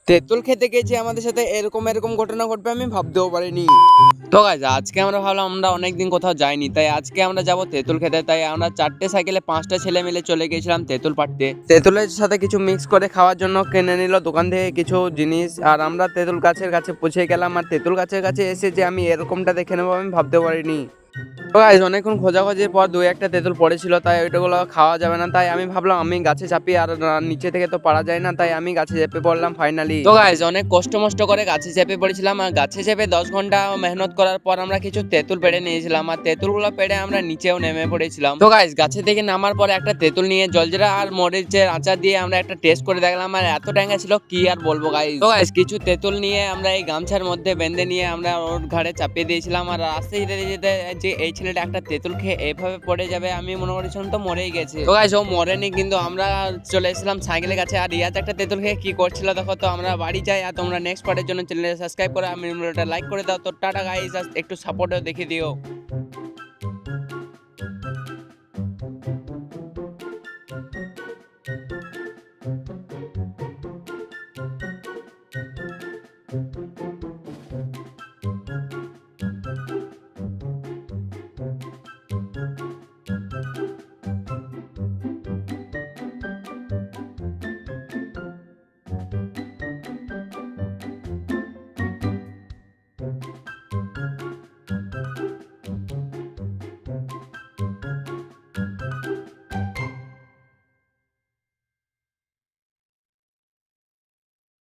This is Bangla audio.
তেঁতুল খেতে গিয়ে আমাদের সাথে এরকম এরকম ঘটনা ঘটবে আমি ভাবতেও পারিনি। তো গাইজ আজকে আমরা ভাবলাম আমরা অনেকদিন কোথাও যাইনি, তাই আজকে আমরা যাব তেঁতুল খেতে। তাই আমরা 4টে সাইকেলে 5টা ছেলে মিলে চলে গিয়েছিলাম তেঁতুল পাড়তে। তেঁতুলের সাথে কিছু মিক্স করে খাওয়ার জন্য কিনে নিল দোকান থেকে কিছু জিনিস, আর আমরা তেঁতুল গাছের কাছে পৌঁছে গেলাম। আর তেঁতুল গাছের কাছে এসে যে আমি এরকমটা দেখে নেবো আমি ভাবতে পারিনি। তো গাইজ অনেকক্ষণ খোঁজাখুঁজির পর 2-1টা তেঁতুল পড়েছিল, তাই ওইটাগুলো খাওয়া যাবে না। তাই আমি ভাবলাম আমি গাছে চাপি, আর নিচে থেকে তো পারা যায় না, তাই আমি গাছে চেপে পড়লাম ফাইনালি। তো গাইজ অনেক কষ্ট মষ্ট করে গাছে চেপে পড়েছিলাম, আর গাছে চেপে 10 ঘন্টা মেহনত করার পর আমরা কিছু তেঁতুল পেড়ে নিয়েছিলাম, আর তেঁতুলগুলো পেড়ে আমরা নিচেও নেমে পড়েছিলাম। তো গাইজ গাছে থেকে নামার পরে একটা তেঁতুল নিয়ে জলজিরা আর মরিচের আচার দিয়ে আমরা একটা টেস্ট করে দেখলাম, আর এত ট্যাঙ্গা ছিল কি আর বলবো গাইজ। তো গাইজ কিছু তেঁতুল নিয়ে আমরা এই গামছার মধ্যে বেঁধে নিয়ে আমরা ওর ঘাড়ে চাপিয়ে দিয়েছিলাম, আর আস্তে যেতে যেতে যে এই ছেলেটা একটা তেঁতুল খেয়ে এভাবে পড়ে যাবে আমি মনে করেছিলাম তো মরেই গেছে। তো গাইস ও মরেনি, কিন্তু আমরা চলে এসেছিলাম সাইকেলের কাছে, আর রিয়াজ একটা তেঁতুল খেয়ে কি করছিল দেখো। তো আমরা বাড়ি যাই, আর তোমরা নেক্সট পার্টের জন্য চ্যানেলটা সাবস্ক্রাইব করে আমি ভিডিওটা লাইক করে দাও। তো টাটা গাইস, একটু সাপোর্টও দেখিয়ে দিও।